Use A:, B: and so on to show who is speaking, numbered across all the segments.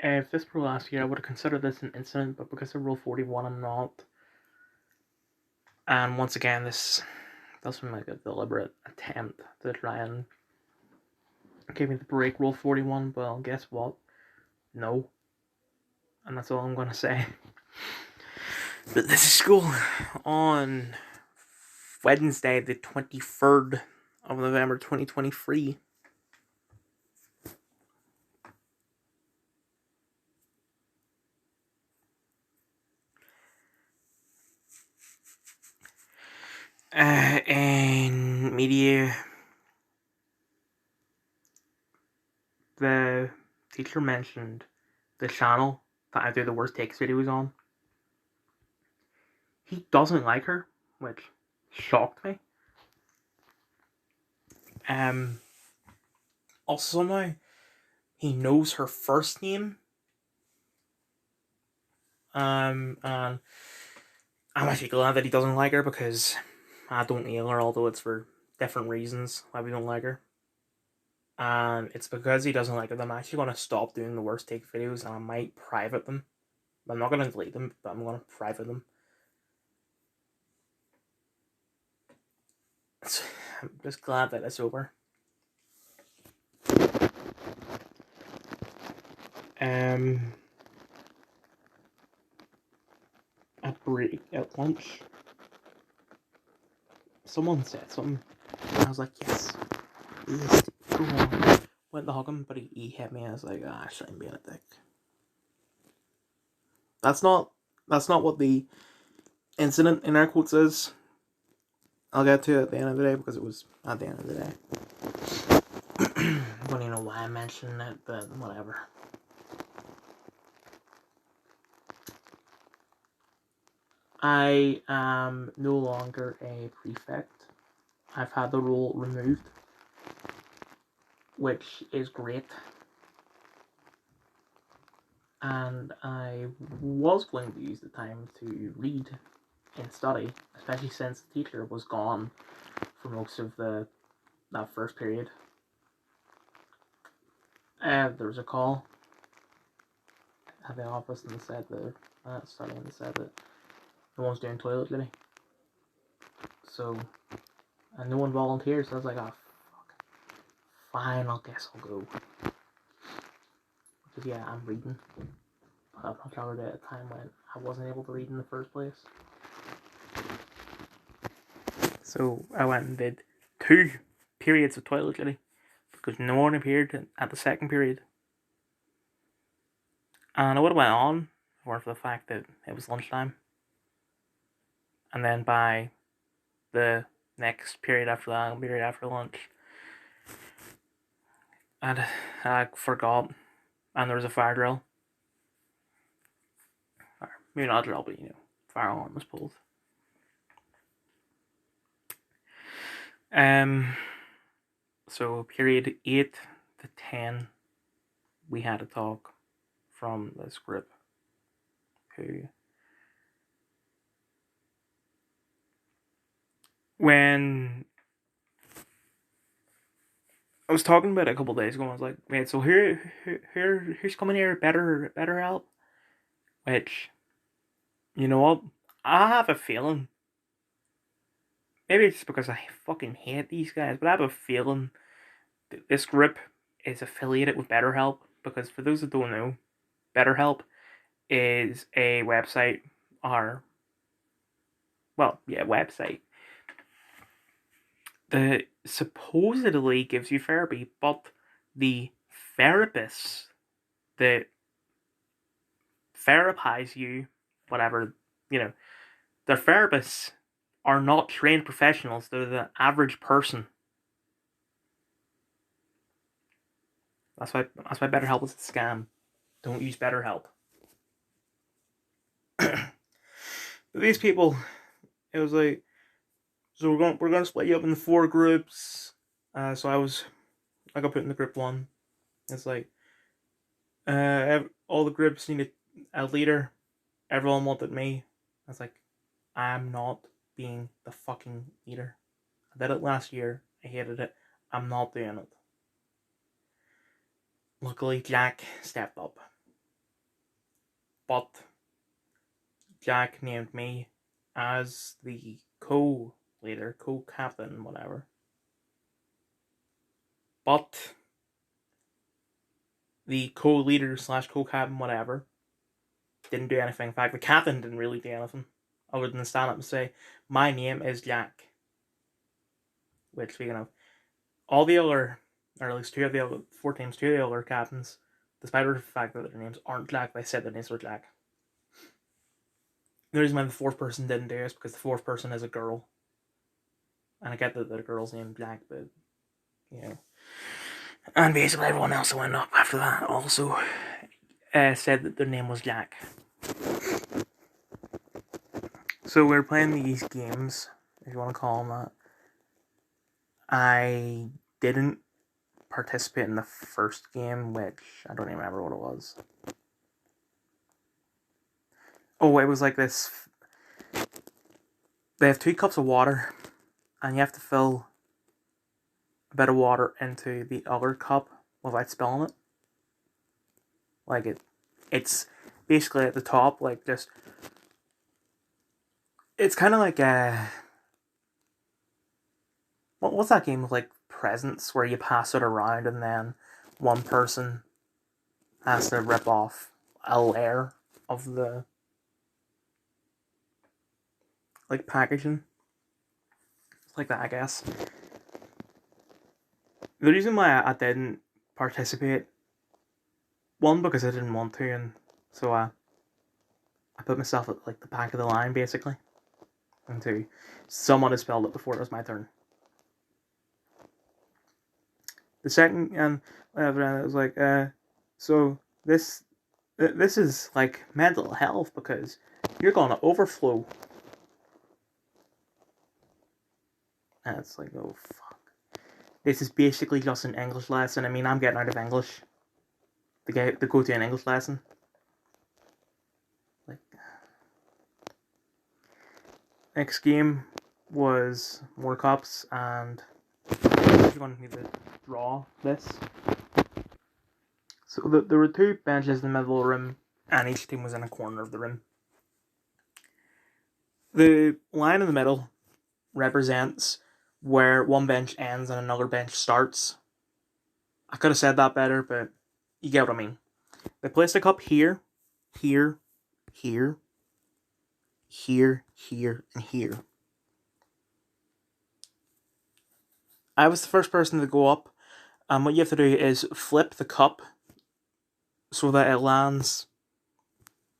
A: If this were last year, I would have considered this an incident, but because of Rule 41, I'm not. And once again, this doesn't like a deliberate attempt to try and give me the break Rule 41. Well, guess what? No. And that's all I'm going to say. But this is school on Wednesday, the 23rd of November 2023. And media, the teacher mentioned the channel that I do the worst takes videos on. He doesn't like her, which shocked me. Also somehow he knows her first name. And I'm actually glad that he doesn't like her because I don't nail her, although it's for different reasons why we don't like her. And it's because he doesn't like her that I'm actually going to stop doing the worst take videos, and I might private them. I'm not going to delete them, but I'm going to private them. I'm just glad that it's over. At lunch, someone said something, and I was like, yes, go on. Went to hug him, but he hit me, and I was like, I shouldn't be a dick. That's not what the incident in air quotes is. I'll get to it at the end of the day because it was at the end of the day. I don't even know why I'm mentioning it, but whatever. I am no longer a prefect. I've had the role removed, which is great. And I was going to use the time to read and study, especially since the teacher was gone for most of that first period. There was a call at the office, and they said studying, they said that no one's doing toilet duty. So, and no one volunteered, so I was like, oh, fuck. Fine, I guess I'll go. Because, yeah, I'm reading. But I've not covered it at a time when I wasn't able to read in the first place. So, I went and did 2 periods of toilet duty. Because no one appeared at the second period. And I would have went on, if it weren't for the fact that it was lunchtime. And then by the next period after that, period after lunch, and I forgot, and there was a fire drill. Or maybe not a drill, but fire alarm was pulled. So period 8 to 10, we had a talk from this group who, when I was talking about it a couple days ago, I was like, wait, so here's coming here, better help. Which, you know what? I have a feeling. Maybe it's because I fucking hate these guys, but I have a feeling that this group is affiliated with BetterHelp. Because for those that don't know, BetterHelp is a website, website that supposedly gives you therapy, but the therapists that therapize you, whatever, the therapists are not trained professionals. They're the average person. That's why BetterHelp is a scam. Don't use BetterHelp. These people, it was like, so we're going to split you up into 4 groups. So I got put in the group 1. It's like, all the groups needed a leader. Everyone wanted me. I was like, I'm not being the fucking leader. I did it last year. I hated it. I'm not doing it. Luckily, Jack stepped up. but Jack named me as the co-leader, co-captain, whatever. But the co-leader slash co-captain, whatever, didn't do anything. In fact, the captain didn't really do anything other than stand up and say, "My name is Jack." Which, speaking of, all the other, or at least two of the other, four teams, two of the other captains, despite the fact that their names aren't Jack, they said their names were Jack. The reason why the fourth person didn't do it is because the fourth person is a girl. And I get that the girl's named Jack, but, you know. And basically everyone else that went up after that also said that their name was Jack. So we're playing these games, if you want to call them that. I didn't participate in the first game, which I don't even remember what it was. Oh, it was like this. They have 2 cups of water, and you have to fill a bit of water into the other cup without spilling it. Like it's basically at the top, like just. It's kind of like a. What's that game of like presents where you pass it around and then one person has to rip off a layer of the like packaging. It's like that, I guess. The reason why I didn't participate, one, because I didn't want to, and so I put myself at like the back of the line basically, and two, someone had spelled it before it was my turn. The second, and whatever, it was like, so this is like mental health because you're gonna overflow. And it's like, oh fuck. This is basically just an English lesson. I mean, I'm getting out of English to go to an English lesson. Like, next game was more cups, and you wanted me to draw this. So there were 2 benches in the middle of the room, and each team was in a corner of the room. The line in the middle represents where one bench ends and another bench starts. I could have said that better, but you get what I mean. They placed a cup here, here, here, here, here, and here. I was the first person to go up, and what you have to do is flip the cup so that it lands,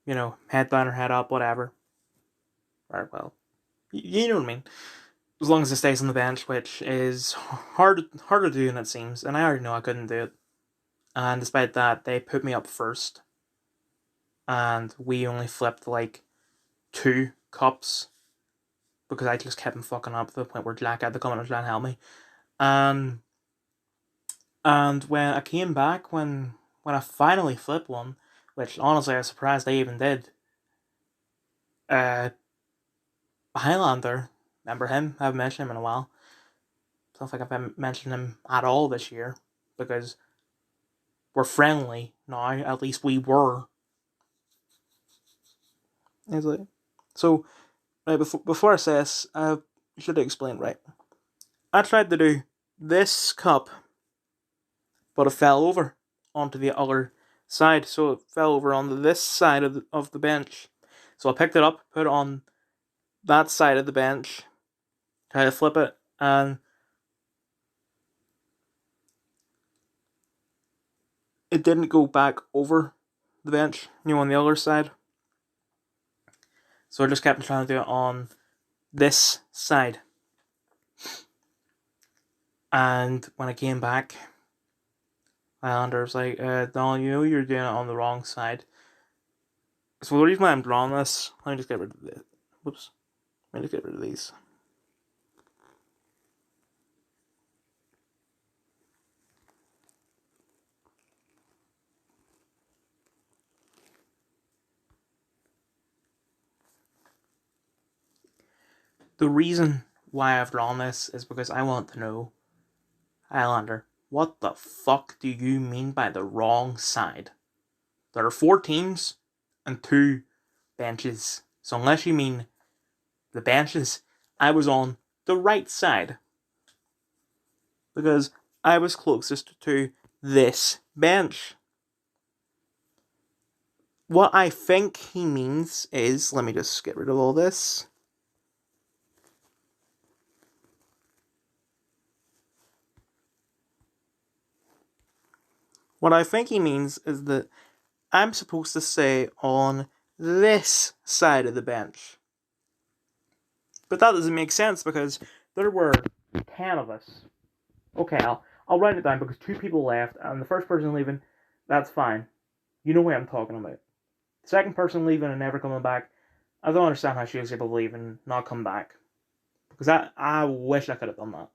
A: you know, head down or head up, whatever. Right, well, you know what I mean. As long as it stays on the bench, which is harder to do than it seems, and I already know I couldn't do it. And despite that, they put me up first, and we only flipped like 2 cups because I just kept him fucking up to the point where Jack had to come in and try and help me. And when I came back, when I finally flipped one, which honestly I was surprised I even did, Highlander, remember him? I haven't mentioned him in a while. I don't think I've mentioned him at all this year because we're friendly now. At least we were. Is it? So, right, before I say this, I should explain, right? I tried to do this cup, but it fell over onto the other side. So it fell over onto this side of the bench. So I picked it up, put it on that side of the bench, tried to flip it, and it didn't go back over the bench, you know, on the other side. So I just kept trying to do it on this side. And when I came back, Highlander was like, Donald, you know you're doing it on the wrong side. So the reason why I'm drawing this, let me just get rid of this. Whoops. Let me just get rid of these. The reason why I've drawn this is because I want to know, Highlander, what the fuck do you mean by the wrong side? There are 4 teams. and 2 benches. So unless you mean the benches, I was on the right side. Because I was closest to this bench. What I think he means is, let me just get rid of all this. What I think he means is that I'm supposed to stay on this side of the bench. But that doesn't make sense because there were 10 of us. Okay, I'll write it down because 2 people left and the first person leaving, that's fine. You know what I'm talking about. The second person leaving and never coming back, I don't understand how she was able to leave and not come back. Because I wish I could have done that.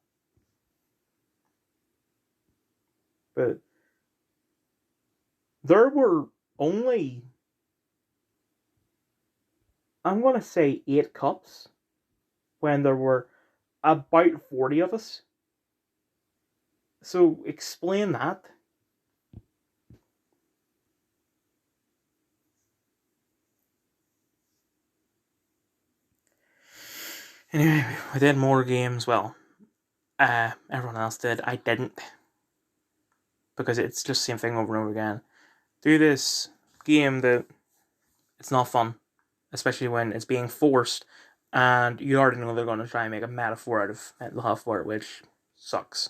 A: But there were only, I'm going to say 8 cups when there were about 40 of us. So explain that. Anyway, we did more games. Well, everyone else did. I didn't. Because it's just the same thing over and over again. Do this game that it's not fun. Especially when it's being forced and you already know they're going to try and make a metaphor out of mental health for it, which sucks.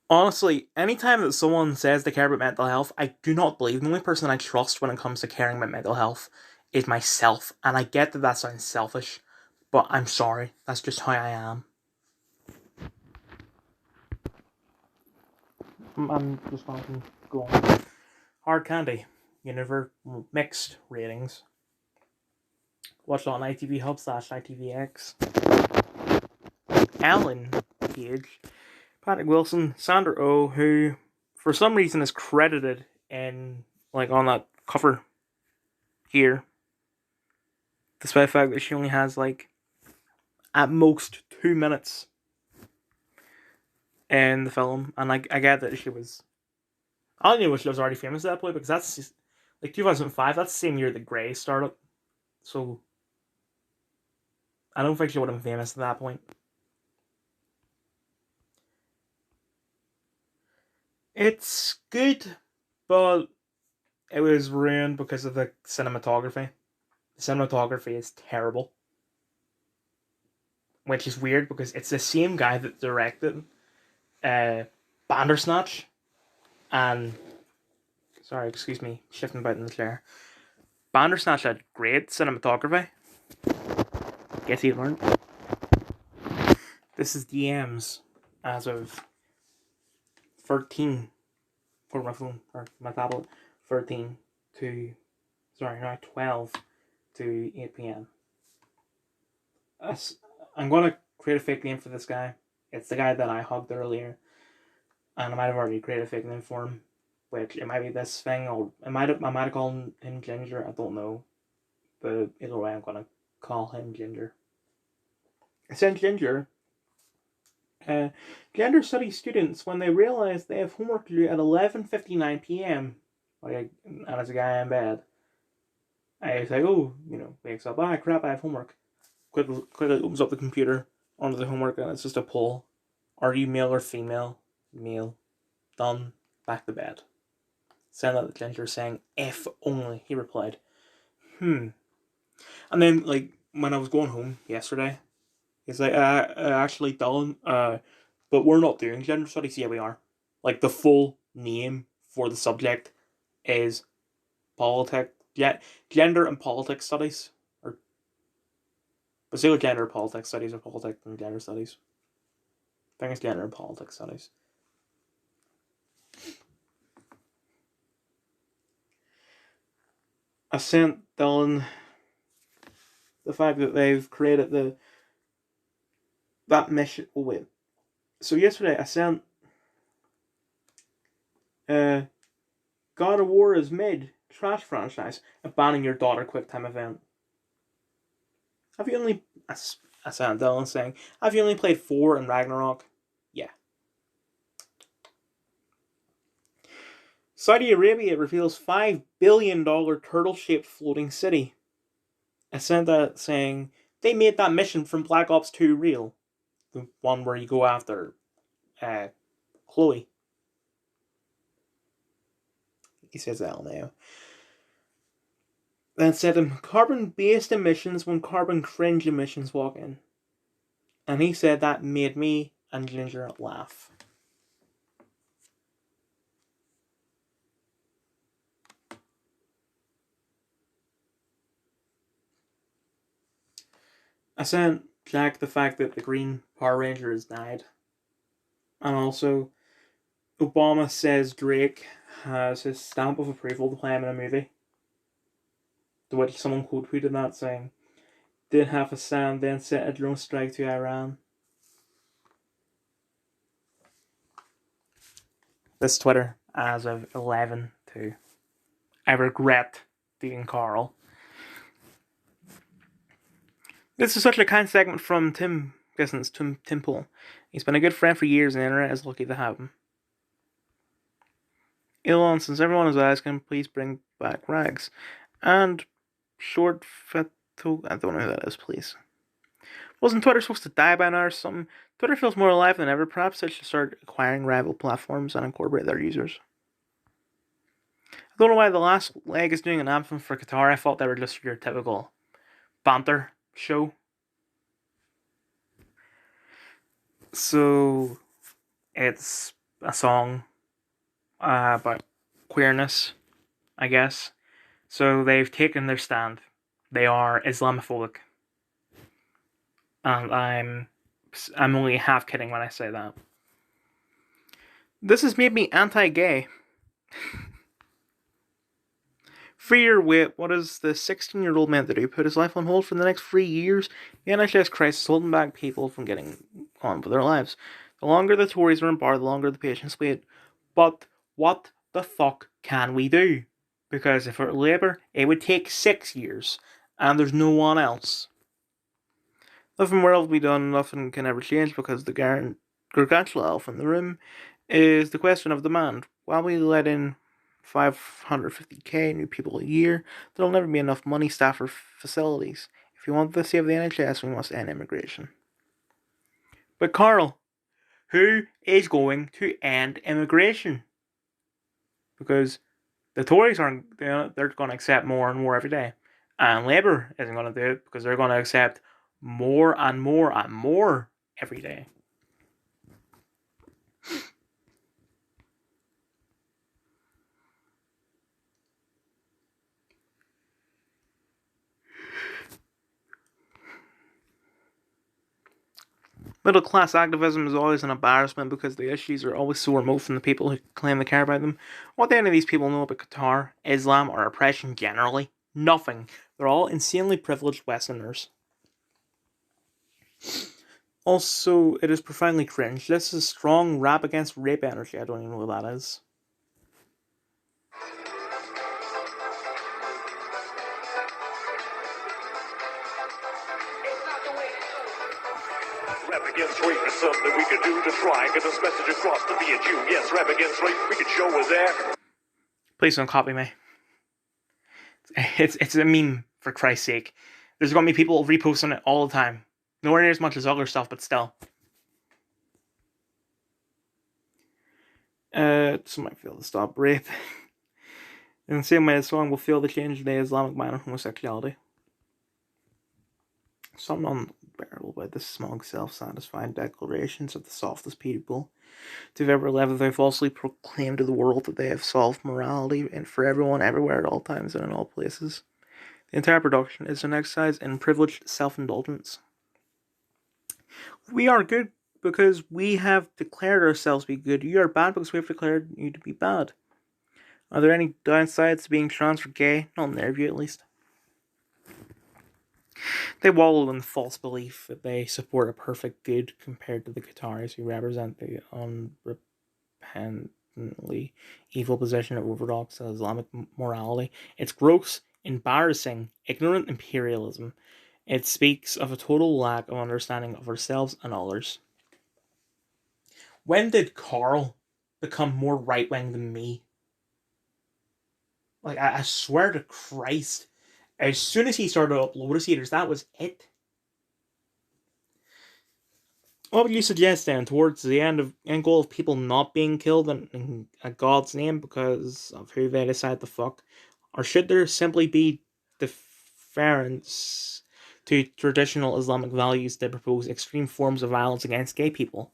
A: Honestly, anytime that someone says they care about mental health, I do not believe. The only person I trust when it comes to caring about mental health is myself. And I get that that sounds selfish, but I'm sorry. That's just how I am. I'm just going to go on. Hard Candy. Universe mixed ratings. Watched on ITV Hub / ITVX. Ellen Page. Patrick Wilson, Sandra Oh, who for some reason is credited in like on that cover here, despite the fact that she only has like at most 2 minutes in the film, and I get that she was. I don't know if she was already famous at that point because that's just, like 2005. That's the same year that Grey started, so I don't think she would have been famous at that point. It's good, but it was ruined because of the cinematography. The cinematography is terrible. Which is weird because it's the same guy that directed Bandersnatch and sorry, excuse me, shifting about in the chair. Bandersnatch had great cinematography. Guess he learned. This is DMs as of 13 for my phone or my tablet. 13 to sorry, not 12 to 8 p.m. I'm gonna create a fake name for this guy. It's the guy that I hugged earlier, and I might have already created a fake name for him. Which it might be this thing, or I might have called him Ginger. I don't know, but either way, I'm gonna call him Ginger. I said Ginger. Gender studies students when they realize they have homework to do at 11:59 p.m. Like, and as a guy in bed, I say, oh, wakes up. Ah, crap! I have homework. Quickly opens up the computer onto the homework, and it's just a poll. Are you male or female? Male. Done. Back to bed. Send out the Ginger saying, if only, he replied. And then, like, when I was going home yesterday, he's like, actually, Dylan, but we're not doing gender studies. Yeah, we are. Like, the full name for the subject is gender and politics studies. Or, basically, gender and politics studies, or politics and gender studies. I think it's gender and politics studies. I sent Dylan the fact that they've created that mission. Oh wait. So yesterday I sent God of War is mid trash franchise abandoning your daughter QuickTime event. Have you only? I sent Dylan saying, have you only played 4 in Ragnarok? Yeah. Saudi Arabia reveals $5 billion turtle-shaped floating city. I sent that saying they made that mission from Black Ops 2 real. The one where you go after Chloe. He says that now. Then said him carbon-based emissions when carbon cringe emissions walk in. And he said that made me and Ginger laugh. I sent Jack the fact that the Green Power Ranger has died. And also, Obama says Drake has his stamp of approval to play him in a movie. To which someone quote tweeted that saying, did have a sound, then set a drone strike to Iran. This Twitter as of 11/2. I regret being Carl. This is such a kind segment from Tim Gissens, Tim Pool. He's been a good friend for years and the internet is lucky to have him. Elon, since everyone is asking, please bring back Rags. And Short Feto, I don't know who that is, please. Wasn't Twitter supposed to die by now or something? Twitter feels more alive than ever. Perhaps they should start acquiring rival platforms and incorporate their users. I don't know why the last leg is doing an anthem for Qatar. I thought they were just your typical banter show. So, it's a song about queerness, I guess. So they've taken their stand. They are Islamophobic. And I'm only half kidding when I say that. This has made me anti-gay. Free your weight. What is the 16-year-old meant to do? Put his life on hold for the next 3 years? The NHS crisis is holding back people from getting on with their lives. The longer the Tories are in power, the longer the patients wait. But what the fuck can we do? Because if it were Labour, it would take 6 years. And there's no one else. Nothing more will be done, nothing can ever change because the gargantuan elephant in the room is the question of demand. While we let in 550k new people a year, there'll never be enough money, staff, or facilities. If we want to save the NHS, we must end immigration. But Carl, who is going to end immigration? Because the Tories aren't, they're going to accept more and more every day. And Labour isn't going to do it because they're going to accept more and more and more every day. Middle class activism is always an embarrassment because the issues are always so remote from the people who claim they care about them. What do any of these people know about Qatar, Islam, or oppression generally? Nothing. They're all insanely privileged Westerners. Also, it is profoundly cringe. This is strong rap against rape energy. I don't even know what that is.
B: Rap against rape is something we could do to try and get this message across to me and you. Yes, rap against rape, we could show us that.
A: Please don't copy me. It's a meme, for Christ's sake. There's going to be people reposting it all the time. Nowhere near as much as other stuff, but still. Somebody failed to stop rape. In the same way, the song will fail to change the Islamic man of homosexuality. Something unbearable about the smug, self-satisfied declarations of the softest people to have ever lived. They falsely proclaimed to the world that they have solved morality and for everyone, everywhere, at all times, and in all places. The entire production is an exercise in privileged self-indulgence. We are good because we have declared ourselves to be good. You are bad because we have declared you to be bad. Are there any downsides to being trans or gay? Not in their view, at least. They wallow in the false belief that they support a perfect good compared to the Qataris who represent the unrepentantly evil position of orthodox Islamic morality. It's gross, embarrassing, ignorant imperialism. It speaks of a total lack of understanding of ourselves and others. When did Carl become more right-wing than me? Like, I swear to Christ, as soon as he started uploading haters, that was it. What would you suggest then towards the end goal of people not being killed in God's name because of who they decide to fuck? Or should there simply be deference to traditional Islamic values that propose extreme forms of violence against gay people?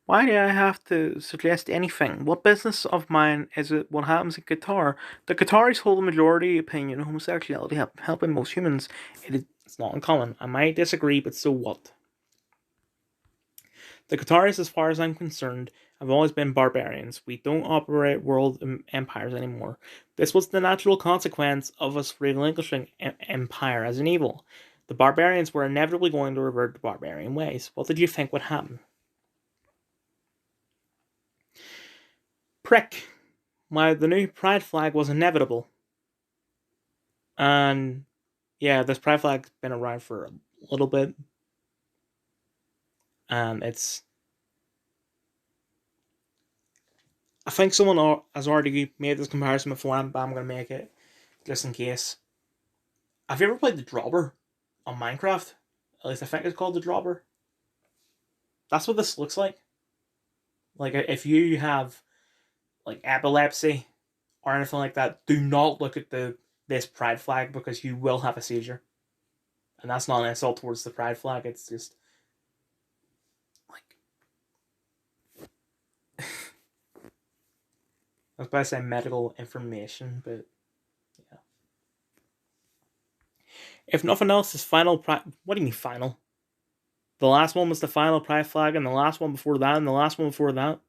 A: Why do I have to suggest anything? What business of mine is it what happens in Qatar? The Qataris hold a majority opinion on homosexuality helping most humans. It's not uncommon. I might disagree, but so what? The Qataris, as far as I'm concerned, have always been barbarians. We don't operate world empires anymore. This was the natural consequence of us relinquishing empire as an evil. The barbarians were inevitably going to revert to barbarian ways. What did you think would happen? Prick. Why, the new pride flag was inevitable. And yeah, this pride flag's been around for a little bit. And it's... I think someone has already made this comparison before, but I'm going to make it just in case. Have you ever played the Dropper on Minecraft? At least I think it's called the Dropper. That's what this looks like. Like, if you have like epilepsy or anything like that, do not look at this pride flag because you will have a seizure. And that's not an insult towards the pride flag, it's just like I was about to say medical information, but yeah. If nothing else, this final pride... What do you mean final? The last one was the final pride flag, and the last one before that, and the last one before that.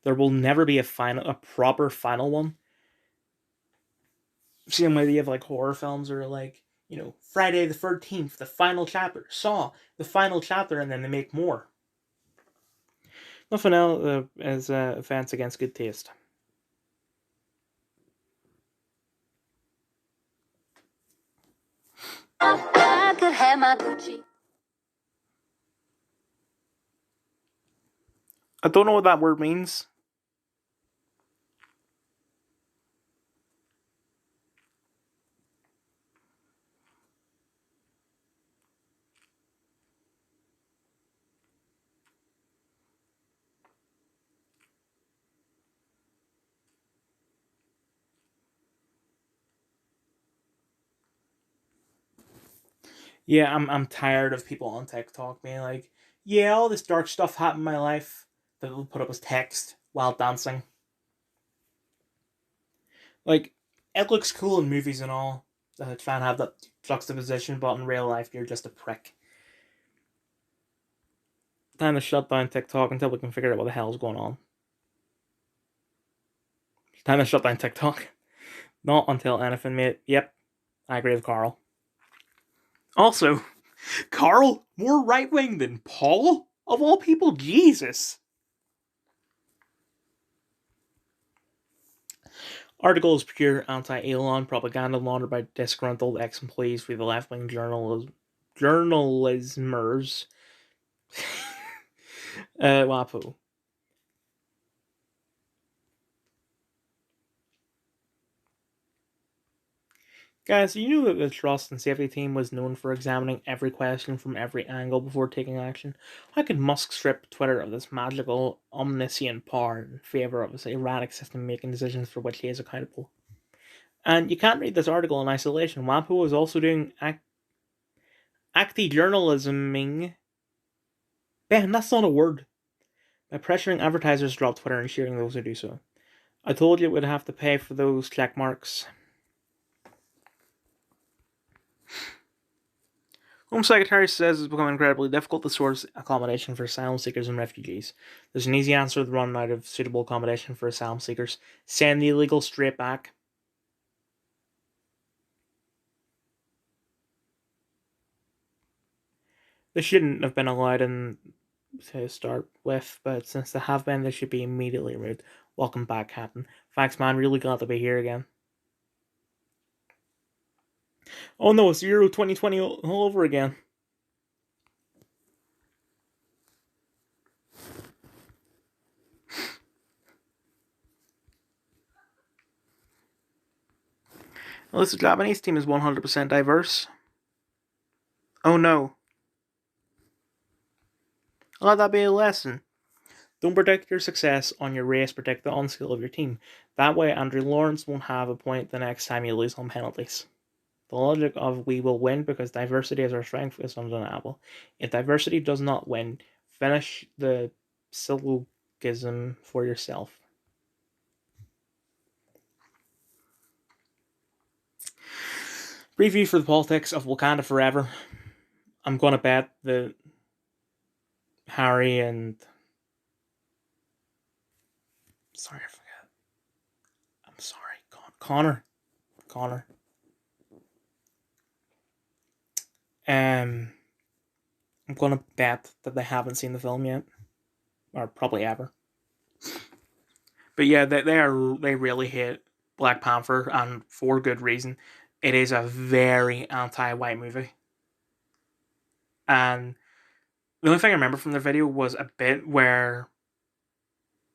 A: There will never be a proper final one. Same way you have like horror films or like, Friday the 13th, the final chapter, Saw, the final chapter, and then they make more. Nothing else is offense against good taste. I could have my Gucci. I don't know what that word means. Yeah, I'm tired of people on TikTok being like, yeah, all this dark stuff happened in my life that they'll put up as text while dancing. Like, it looks cool in movies and all, try and have that juxtaposition, but in real life, you're just a prick. Time to shut down TikTok until we can figure out what the hell's going on. Time to shut down TikTok. Not until anything made... Yep, I agree with Carl. Also, Carl, more right-wing than Paul? Of all people, Jesus! Article is pure anti-Elon propaganda laundered by disgruntled ex-employees for the left-wing journalismers. WAPO. Guys, you knew that the Trust and Safety team was known for examining every question from every angle before taking action. How could Musk strip Twitter of this magical, omniscient power in favor of this erratic system making decisions for which he is accountable? And you can't read this article in isolation. WAPO is also doing anti-journalisming. Ben, that's not a word. By pressuring advertisers to drop Twitter and sharing those who do so. I told you it would have to pay for those check marks. Home Secretary says it's becoming incredibly difficult to source accommodation for asylum seekers and refugees. There's an easy answer to the run out of suitable accommodation for asylum seekers. Send the illegal straight back. They shouldn't have been allowed in to start with, but since they have been, they should be immediately removed. Welcome back, Captain. Thanks, man. Really glad to be here again. Oh no, it's Euro 2020 all over again. At least the Japanese team is 100% diverse. Oh no. Let that be a lesson. Don't predict your success on your race, predict the on-skill of your team. That way Andrew Lawrence won't have a point the next time you lose on penalties. The logic of we will win because diversity is our strength is undeniable. If diversity does not win, finish the syllogism for yourself. Preview for the politics of Wakanda Forever. I'm going to bet that Harry and... Sorry, I forgot. I'm sorry. Connor. I'm going to bet that they haven't seen the film yet. Or probably ever. But yeah, they really hate Black Panther, and for good reason. It is a very anti-white movie. And the only thing I remember from the video was a bit where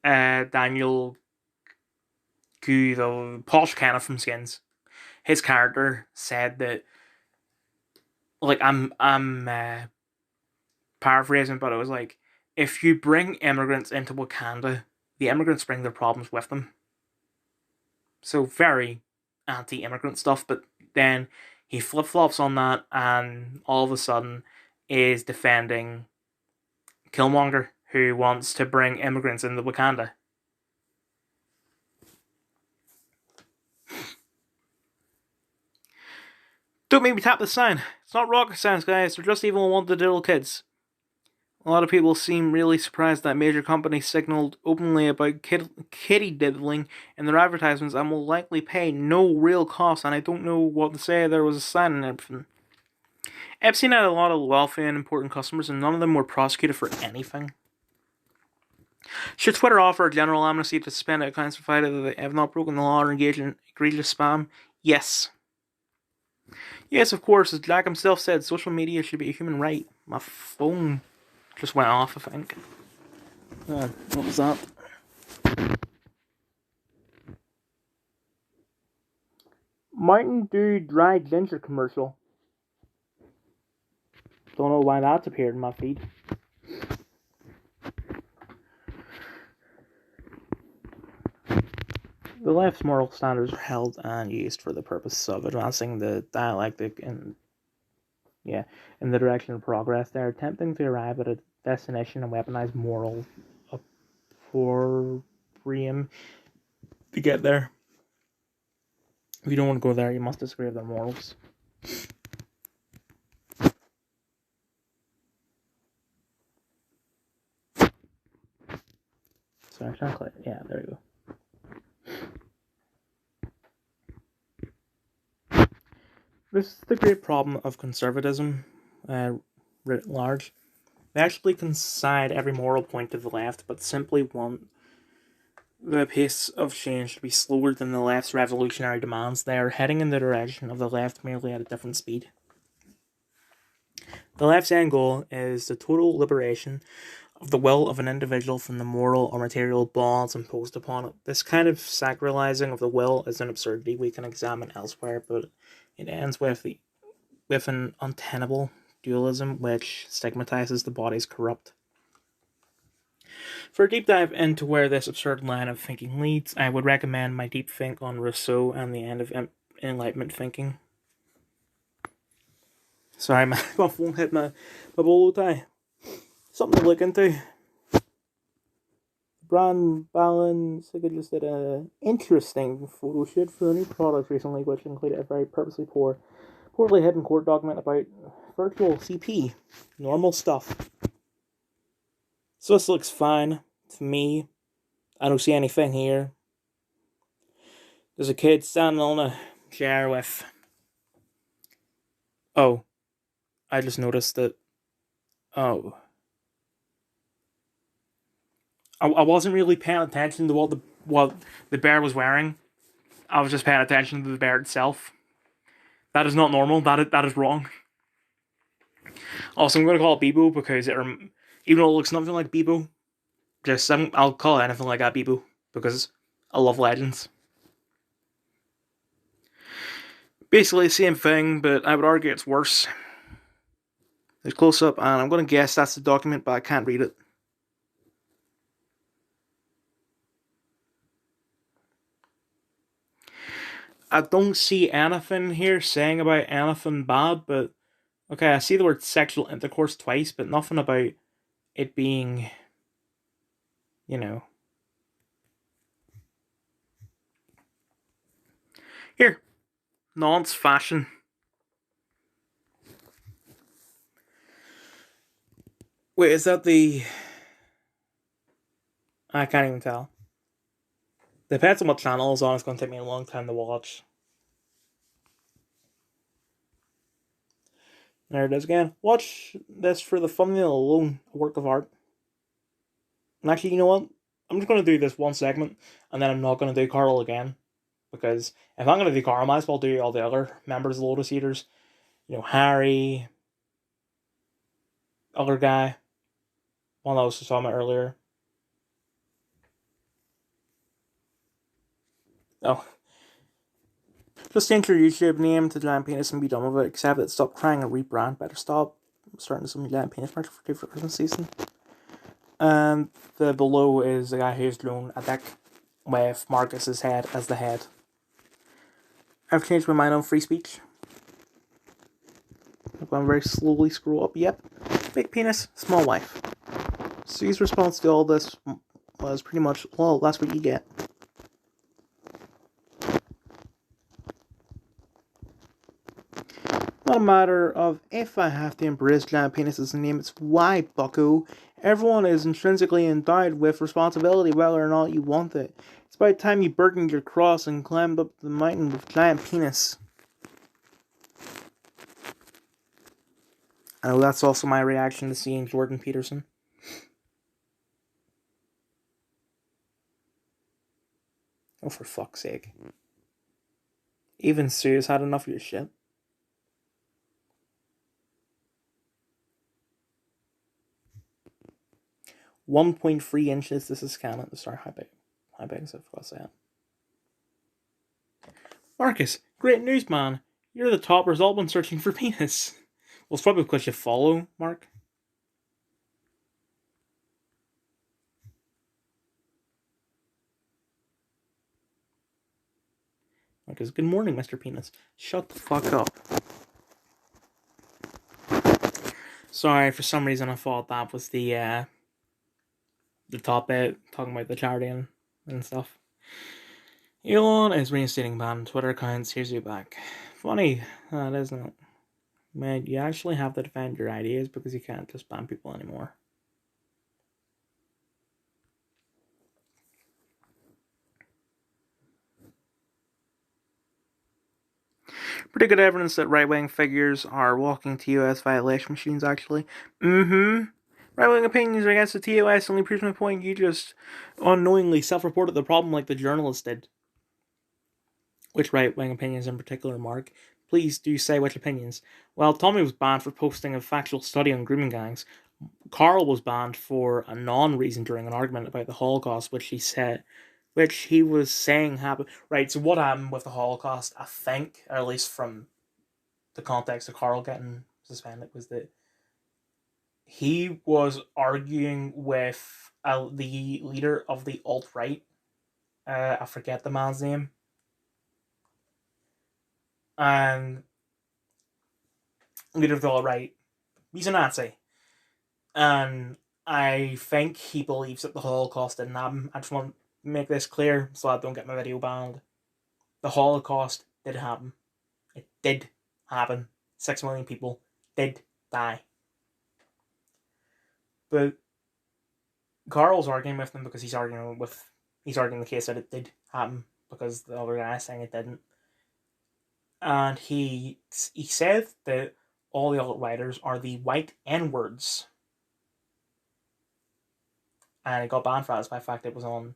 A: Daniel Gu, the Paul Shekinah from Skins, his character said that, like, I'm paraphrasing, but it was like, if you bring immigrants into Wakanda, the immigrants bring their problems with them. So very anti-immigrant stuff, but then he flip-flops on that and all of a sudden is defending Killmonger, who wants to bring immigrants into Wakanda. Don't make me tap the sign. It's not rocket science, guys. They're just evil and wanted little kids. A lot of people seem really surprised that major companies signaled openly about kitty diddling in their advertisements and will likely pay no real cost, and I don't know what to say. There was a sign and everything. Epstein had a lot of wealthy and important customers, and none of them were prosecuted for anything. Should Twitter offer a general amnesty to suspend accounts provided that they have not broken the law or engaged in egregious spam? Yes. Yes, of course. As Jack himself said, social media should be a human right. My phone just went off, I think. What was that? Mountain Dew dry ginger commercial. Don't know why that's appeared in my feed. The left's moral standards are held and used for the purpose of advancing the dialectic in the direction of progress. They're attempting to arrive at a destination and weaponize moral opprobrium to get there. If you don't want to go there, you must disagree with their morals. Sorry, trying to click. Yeah, there you go. This is the great problem of conservatism, writ large. They actually concede every moral point to the left, but simply want the pace of change to be slower than the left's revolutionary demands. They are heading in the direction of the left, merely at a different speed. The left's end goal is the total liberation of the will of an individual from the moral or material bonds imposed upon it. This kind of sacralizing of the will is an absurdity we can examine elsewhere, but it ends with an untenable dualism which stigmatizes the body as corrupt. For a deep dive into where this absurd line of thinking leads, I would recommend my deep think on Rousseau and the end of Enlightenment thinking. Sorry, my phone hit my bolo tie. Something to look into. Brand Balance just did an interesting photo shoot for a new product recently, which included a very poorly hidden court document about virtual CP. Normal stuff. So this looks fine to me. I don't see anything here. There's a kid standing on a chair with... Oh. I just noticed that... Oh. I wasn't really paying attention to what the bear was wearing. I was just paying attention to the bear itself. That is not normal. That is wrong. Also, I'm going to call it Bebo because even though it looks nothing like Bebo, I'll call it anything like that Bebo because I love Legends. Basically the same thing, but I would argue it's worse. There's close up, and I'm going to guess that's the document, but I can't read it. I don't see anything here saying about anything bad, but okay, I see the word sexual intercourse twice, but nothing about it being, you know. Here, nonce fashion. Wait, is that the... I can't even tell. Depends on what channel is on, it's going to take me a long time to watch. There it is again. Watch this for the thumbnail alone, a work of art. And actually, you know what? I'm just going to do this one segment, and then I'm not going to do Carl again. Because if I'm going to do Carl, I might as well do all the other members of the Lotus Eaters. You know, Harry, other guy, one I was just talking about earlier. Oh. Just change your YouTube name to Giant Penis and be done with it. Except that stop crying and rebrand. Better stop. I'm starting some Giant Penis merch for Christmas season. And the below is the guy who's drawn a deck with Marcus's head as the head. I've changed my mind on free speech. I'm going to very slowly scroll up. Yep. Big penis, small wife. C's response to all this was pretty much, well, that's what you get. Not a matter of if I have to embrace Giant Penis as a name, it's why, bucko. Everyone is intrinsically endowed with responsibility whether or not you want it. It's about time you burdened your cross and climbed up the mountain with Giant Penis. I know that's also my reaction to seeing Jordan Peterson. Oh, for fuck's sake. Even Sue's had enough of your shit. 1.3 inches. This is Canon. Sorry, how big is it? I forgot to say it. Marcus, great news, man. You're the top result when searching for penis. Well, it's probably because you follow Mark. Marcus, good morning, Mr. Penis. Shut the fuck up. Sorry, for some reason I thought that was the top bit, talking about the charity and stuff. Elon is reinstating ban Twitter accounts. Here's you back. Funny, that isn't it? Man, you actually have to defend your ideas because you can't just ban people anymore. Pretty good evidence that right-wing figures are walking TOS violation machines, actually. Right-wing opinions against the TOS only proves my point. You just unknowingly self-reported the problem like the journalist did. Which right-wing opinions in particular, Mark? Please do say which opinions. Well, Tommy was banned for posting a factual study on grooming gangs. Carl was banned for a non-reason during an argument about the Holocaust, which he was saying happened. Right, so what happened with the Holocaust, I think, or at least from the context of Carl getting suspended, was that he was arguing with the leader of the alt-right. I forget the man's name. And leader of the alt-right. He's a Nazi. And I think he believes that the Holocaust didn't happen. I just want to make this clear so I don't get my video banned. The Holocaust did happen. It did happen. 6 million people did die. But Carl's arguing with them because he's arguing the case that it did happen because the other guy is saying it didn't. And he said that all the alt-righters are the white N-words. And it got banned for that by the fact it was on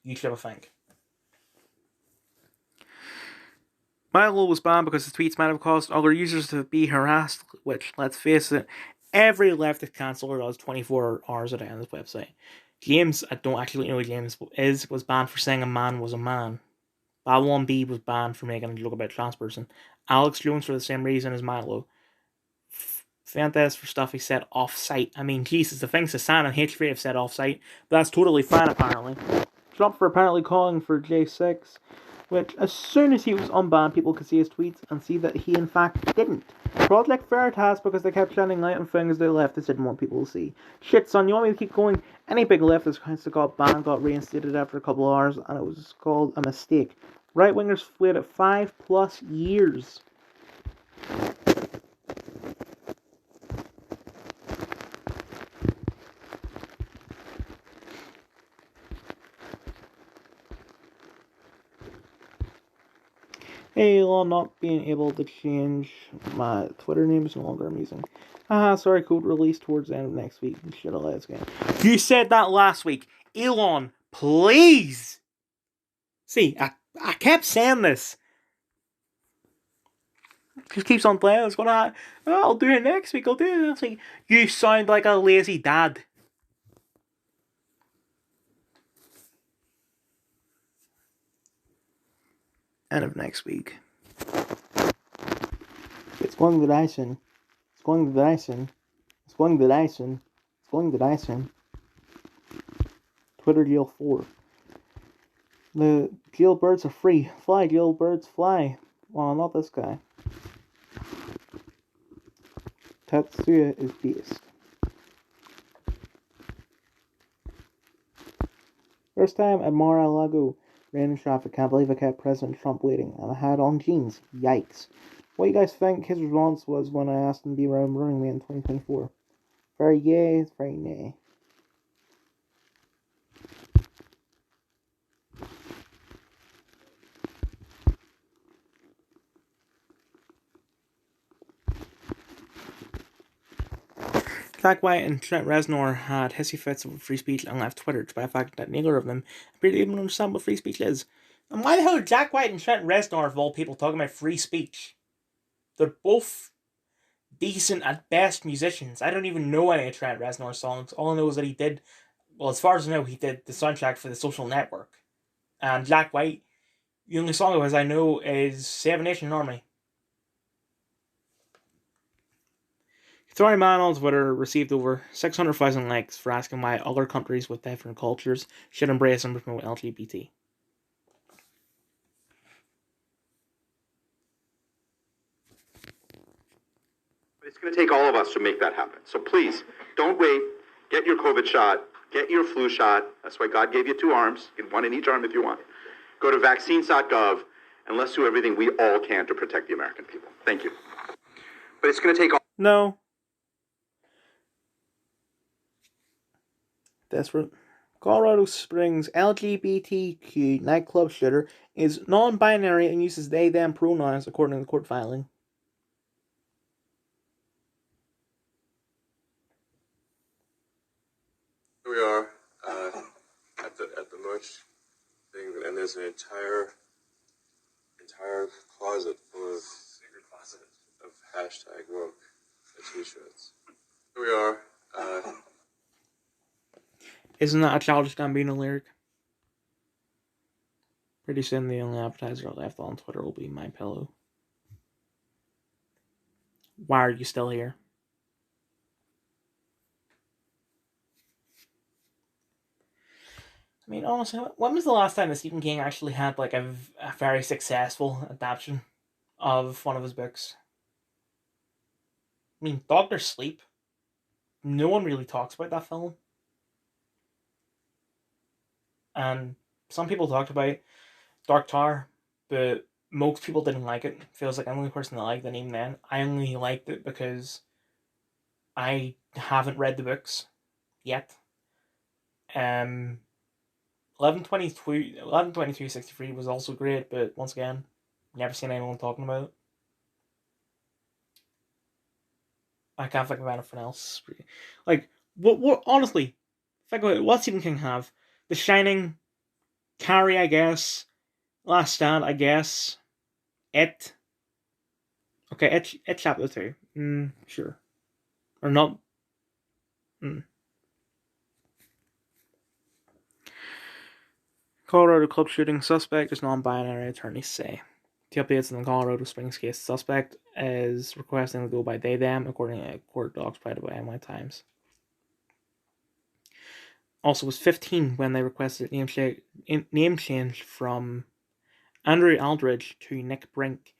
A: YouTube, I think. Milo was banned because his tweets might have caused other users to be harassed, which, let's face it, every leftist canceller does 24 hours a day on this website. James, I don't actually know who James was banned for saying a man was a man. Babylon B was banned for making a joke about a trans person. Alex Jones for the same reason as Milo. Fuentes for stuff he said off-site. I mean, Jesus, the things Hassan and H3 have said off-site, but that's totally fine, apparently. Trump for apparently calling for J6, which, as soon as he was unbanned, people could see his tweets and see that he, in fact, didn't. Project Veritas, because they kept shining light on things they leftists didn't want people to see. Shit, son, you want me to keep going? Any big leftist that got banned got reinstated after a couple of hours, and it was called a mistake. Right-wingers waited 5+ years. Hey, Elon, not being able to change my Twitter name is no longer amusing. Sorry, code release towards the end of next week. Shit, I'll let it again. You said that last week. Elon, please! See, I kept saying this. Just keeps on playing. It's gonna. Oh, I'll do it next week. I'll do it next week. You sound like a lazy dad. End of next week. It's going to Dyson. It's going to Dyson. It's going to Dyson. It's going to Dyson. Twitter jail 4. The jailbirds are free. Fly, jailbirds, fly. Well, not this guy. Tatsuya is beast. First time at Mar-a-Lago. Ran in traffic. Can't believe I kept President Trump waiting. And I had on jeans. Yikes. What do you guys think his response was when I asked him to be around Running Man in 2024? Very yay, very nay. Jack White and Trent Reznor had hissy fits over free speech and left Twitter despite the fact that neither of them appear to even understand what free speech is. And why the hell are Jack White and Trent Reznor, of all people, talking about free speech? They're both decent at best musicians. I don't even know any of Trent Reznor's songs. All I know is that he did, well, as far as I know, he did the soundtrack for The Social Network. And Jack White, the only song of his I know is Seven Nation Army. Story Man on Twitter received over 600,000 likes for asking why other countries with different cultures should embrace and promote LGBT.
C: It's going to take all of us to make that happen. So please, don't wait. Get your COVID shot. Get your flu shot. That's why God gave you 2 arms. You can 1 in each arm if you want. Go to vaccines.gov and let's do everything we all can to protect the American people. Thank you. But it's going to take all...
A: No. Desperate. Colorado Springs LGBTQ nightclub shooter is non-binary and uses they, them pronouns according to the court filing.
D: Here we are at the merch thing, and there's an entire closet full of secret closet of #woke t-shirts. Here we are.
A: Isn't that a Childish Gambino lyric? Pretty soon the only advertiser left on Twitter will be MyPillow. Why are you still here? I mean, honestly, when was the last time that Stephen King actually had like a very successful adaptation of one of his books? I mean, Doctor Sleep. No one really talks about that film. And some people talked about Dark Tower, but most people didn't like it. Feels like I'm the only person that liked it, even then. I only liked it because I haven't read the books yet. 11/22/63 was also great, but once again, never seen anyone talking about it. I can't think of anything else. Like, what honestly, think about it. What Stephen King have? The Shining, Carrie, I guess. Last Stand, I guess. It. Okay, it chapter 2. Sure. Or not. Colorado club shooting suspect is non-binary, attorneys say. The updates in the Colorado Springs case, the suspect is requesting to go by they, them, according to court docs provided by NY Times. Also was 15 when they requested name change from Andrew Aldridge to Nick Brink.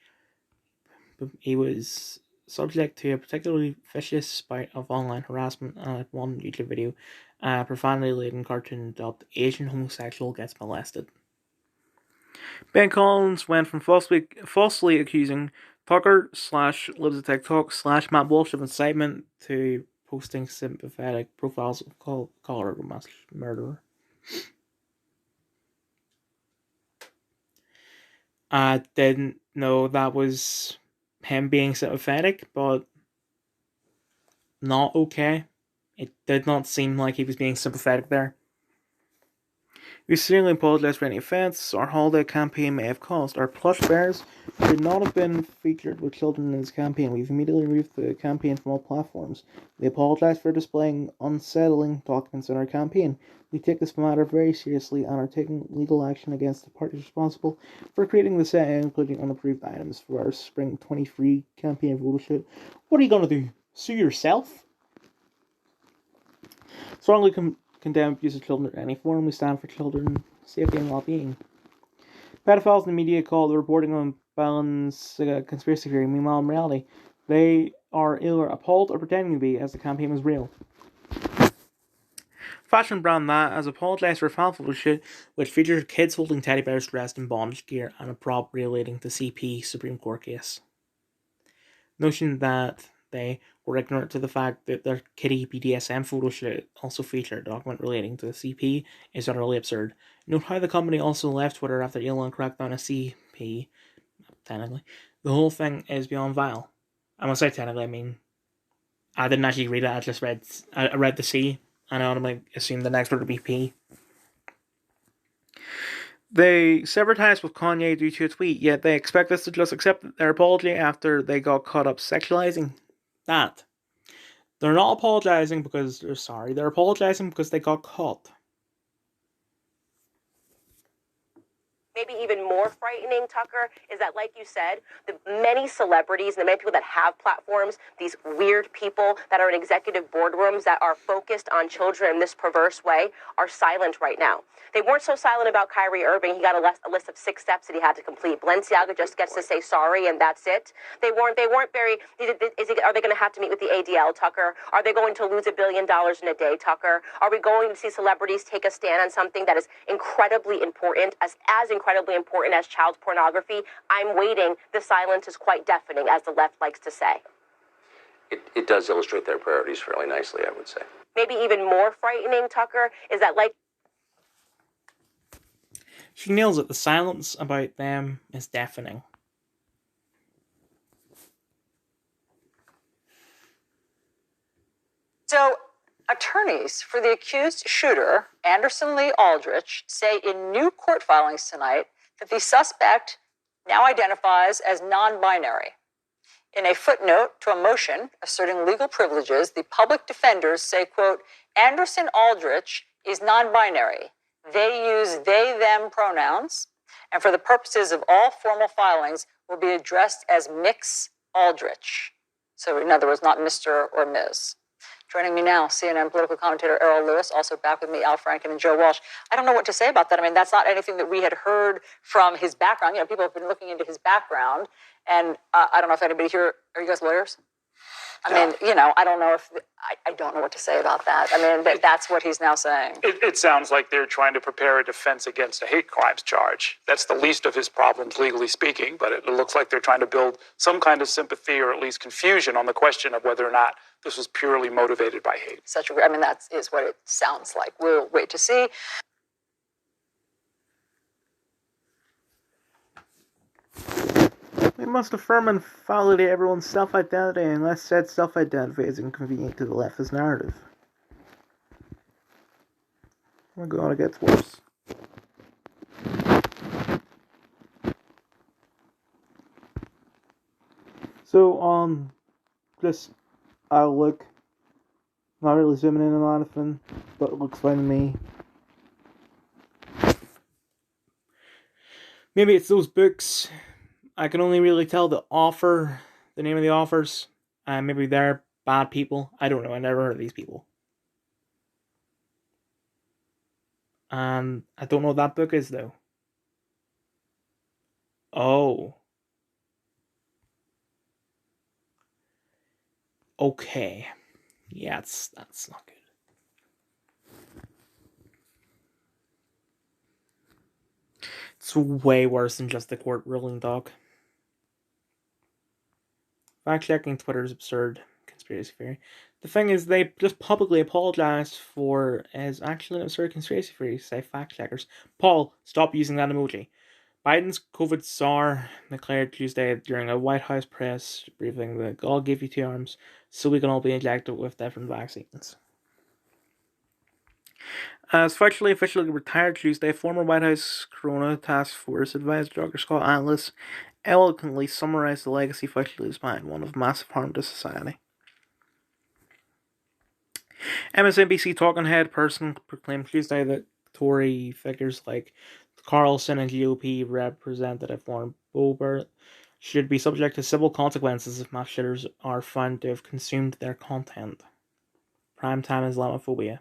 A: He was subject to a particularly vicious bout of online harassment, and one YouTube video, a profanity-laden cartoon dubbed Asian homosexual gets molested. Ben Collins went from falsely accusing Tucker / Lives of TikTok / Matt Walsh of incitement to posting sympathetic profiles of Colorado mass murderer. I didn't know that was him being sympathetic, but not okay. It did not seem like he was being sympathetic there. We sincerely apologize for any offence our holiday campaign may have caused. Our plush bears should not have been featured with children in this campaign. We've immediately removed the campaign from all platforms. We apologize for displaying unsettling documents in our campaign. We take this matter very seriously and are taking legal action against the parties responsible for creating the set, including unapproved items for our Spring 23 campaign photo shoot. What are you going to do? Sue yourself? Strongly condemn abuse of children in any form. We stand for children's safety and well-being. Pedophiles in the media call the reporting on Ballin's conspiracy theory. Meanwhile, in reality, they are either appalled or pretending to be, as the campaign was real. Fashion brand That has apologised for a fan photo shoot which features kids holding teddy bears dressed in bondage gear and a prop relating to CP Supreme Court case. Notion that they were ignorant to the fact that their kiddie BDSM photo shoot also featured a document relating to the CP is utterly absurd. Note how the company also left Twitter after Elon cracked down a CP. Technically, the whole thing is beyond vile. I must say technically, I mean, I didn't actually read it. I just read the C, and I automatically assumed the next word would be P. They severed ties with Kanye due to a tweet, yet they expect us to just accept their apology after they got caught up sexualizing that. They're not apologizing because they're sorry. They're apologizing because they got caught.
E: Maybe even more frightening, Tucker, is that, like you said, the many celebrities and the many people that have platforms, these weird people that are in executive boardrooms that are focused on children in this perverse way, are silent right now. They weren't so silent about Kyrie Irving. He got a list of 6 steps that he had to complete. Balenciaga just gets to say sorry and that's it. They weren't very, are they going to have to meet with the ADL, Tucker? Are they going to lose $1 billion in a day, Tucker? Are we going to see celebrities take a stand on something that is incredibly important, as incredibly important as child pornography? I'm waiting. The silence is quite deafening, as the left likes to say.
F: It does illustrate their priorities fairly nicely, I would say.
E: Maybe even more frightening, Tucker, is that, like...
A: She nails it. The silence about them is deafening.
G: So, attorneys for the accused shooter, Anderson Lee Aldrich, say in new court filings tonight that the suspect now identifies as non-binary. In a footnote to a motion asserting legal privileges, the public defenders say, quote, Anderson Aldrich is non-binary. They use they, them pronouns, and for the purposes of all formal filings will be addressed as Mix Aldrich. So, in other words, not Mr. or Ms. Joining me now, CNN political commentator Errol Lewis, also back with me, Al Franken and Joe Walsh. I don't know what to say about that. I mean, that's not anything that we had heard from his background. You know, people have been looking into his background, and I don't know if anybody here, are you guys lawyers? I mean, you know, I don't know if, I don't know what to say about that. I mean, that's what he's now saying.
H: It sounds like they're trying to prepare a defense against a hate crimes charge. That's the least of his problems, legally speaking, but it looks like they're trying to build some kind of sympathy or at least confusion on the question of whether or not this was purely motivated by hate.
G: I mean, that is what it sounds like. We'll wait to see.
A: We must affirm and validate everyone's self-identity unless said self-identity is inconvenient to the leftist narrative. Oh my god, it gets worse. So, just outlook. Not really zooming in on anything, but it looks fine to me. Maybe it's those books I can only really tell the name of the authors. Maybe they're bad people. I don't know. I never heard of these people. I don't know what that book is, though. Oh. Okay. Yeah, that's not good. It's way worse than just the court ruling, dog. Fact-checking Twitter is absurd. Conspiracy theory. The thing is, they just publicly apologized for as actually an absurd conspiracy theory, say fact-checkers. Paul, stop using that emoji. Biden's COVID czar declared Tuesday during a White House press briefing that God gave you 2 arms so we can all be injected with different vaccines. As Fauci officially retired Tuesday, former White House Corona Task Force advisor Dr. Scott Atlas eloquently summarized the legacy Fauci leaves behind, one of massive harm to society. MSNBC talking head person proclaimed Tuesday that Tory figures like Carlson and GOP representative Lauren Boebert should be subject to civil consequences if mass shooters are found to have consumed their content. Primetime Islamophobia.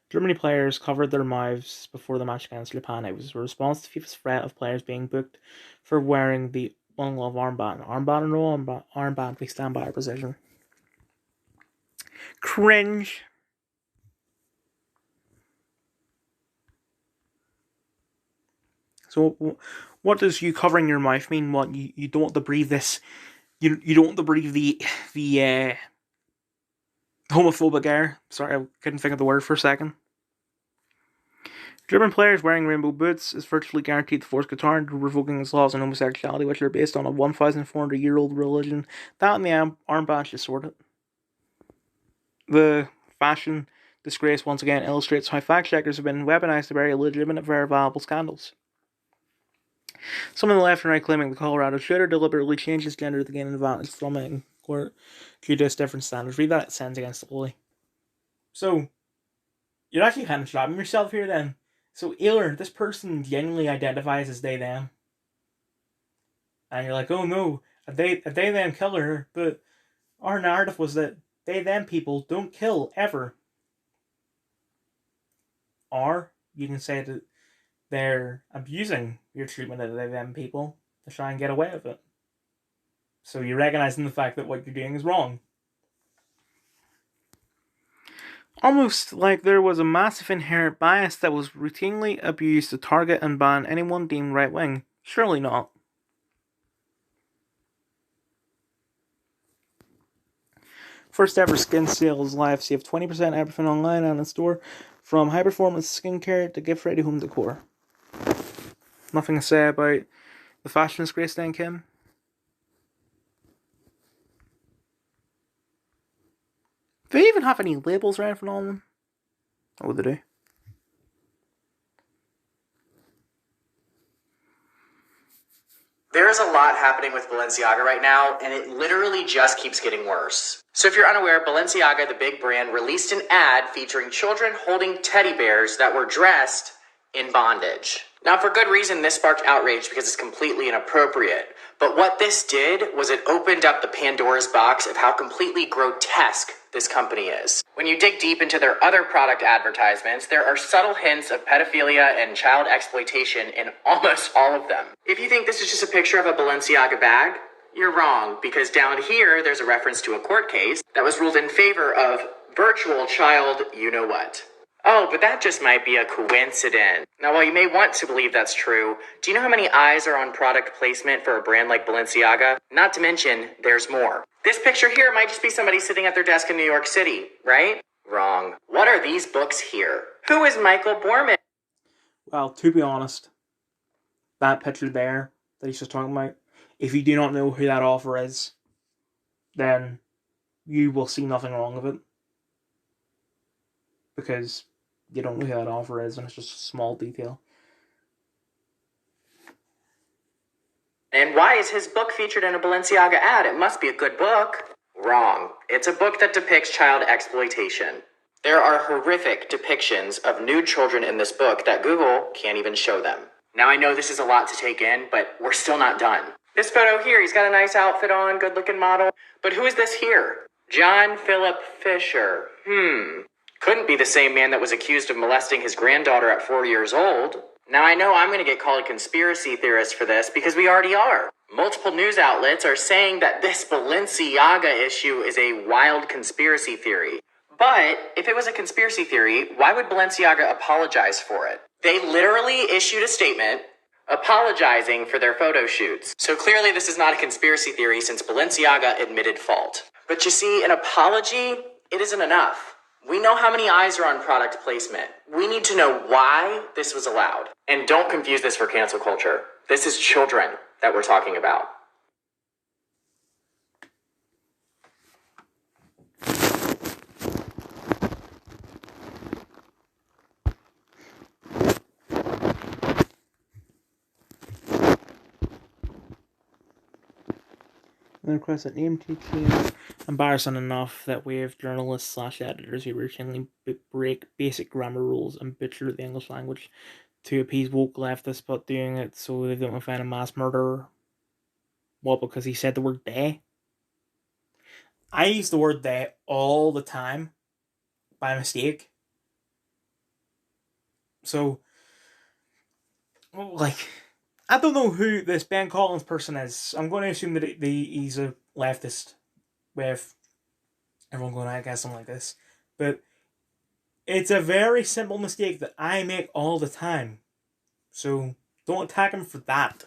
A: Germany players covered their mouths before the match against Japan. It was a response to FIFA's threat of players being booked for wearing the One Love armband. Armband or no armband, we stand by our position. Cringe. So, what does you covering your mouth mean? What, you don't want to breathe this? You don't want to breathe the homophobic air? Sorry, I couldn't think of the word for a second. German players wearing rainbow boots is virtually guaranteed to force Qatar into revoking its laws on homosexuality, which are based on a 1,400-year-old religion. That and the armband should sort it. The fashion disgrace once again illustrates how fact-checkers have been weaponized to bury legitimate, verifiable scandals. Some on the left and right claiming the Colorado shooter deliberately changed his gender to gain an advantage from it in court due to different standards. Read that sentence against the bully. So, you're actually kind of trapping yourself here then. So, either this person genuinely identifies as they, them. And you're like, oh no, a they, them killer. But our narrative was that they, them people don't kill, ever. Or, you can say that they're abusing your treatment of they, them people to try and get away with it. So you're recognizing the fact that what you're doing is wrong. Almost like there was a massive inherent bias that was routinely abused to target and ban anyone deemed right-wing. Surely not. First ever skin sales live. Save 20% everything online and in store. From high-performance skincare to gift-ready home decor. Nothing to say about the fashion disgrace then, Kim? Do they even have any labels or anything on them? What would they do?
I: There's a lot happening with Balenciaga right now, and it literally just keeps getting worse. So if you're unaware, Balenciaga, the big brand, released an ad featuring children holding teddy bears that were dressed in bondage. Now, for good reason, this sparked outrage because it's completely inappropriate. But what this did was it opened up the Pandora's box of how completely grotesque this company is. When you dig deep into their other product advertisements, there are subtle hints of pedophilia and child exploitation in almost all of them. If you think this is just a picture of a Balenciaga bag, you're wrong, because down here there's a reference to a court case that was ruled in favor of virtual child you-know-what. Oh, but that just might be a coincidence. Now, while you may want to believe that's true, do you know how many eyes are on product placement for a brand like Balenciaga? Not to mention, there's more. This picture here might just be somebody sitting at their desk in New York City, right? Wrong. What are these books here? Who is Michael Borman?
A: Well, to be honest, that picture there that he's just talking about, if you do not know who that author is, then you will see nothing wrong with it. Because you don't know who that author is, and it's just a small detail.
I: And why is his book featured in a Balenciaga ad? It must be a good book. Wrong. It's a book that depicts child exploitation. There are horrific depictions of nude children in this book that Google can't even show them. Now I know this is a lot to take in, but we're still not done. This photo here, he's got a nice outfit on, good looking model. But who is this here? John Philip Fisher. Couldn't be the same man that was accused of molesting his granddaughter at 4 years old. Now I know I'm going to get called a conspiracy theorist for this because we already are. Multiple news outlets are saying that this Balenciaga issue is a wild conspiracy theory. But if it was a conspiracy theory, why would Balenciaga apologize for it? They literally issued a statement apologizing for their photo shoots. So clearly this is not a conspiracy theory since Balenciaga admitted fault. But you see, an apology, it isn't enough. We know how many eyes are on product placement. We need to know why this was allowed. And don't confuse this for cancel culture. This is children that we're talking about.
A: And of course, at AMTT, embarrassing enough that we have journalists / editors who routinely break basic grammar rules and butcher the English language to appease woke leftists, but doing it so they don't find a mass murderer. Well, because he said the word "they." I use the word "they" all the time by mistake. So, like, I don't know who this Ben Collins person is. I'm going to assume that he's a leftist with everyone going, I guess, something like this. But it's a very simple mistake that I make all the time. So don't attack him for that.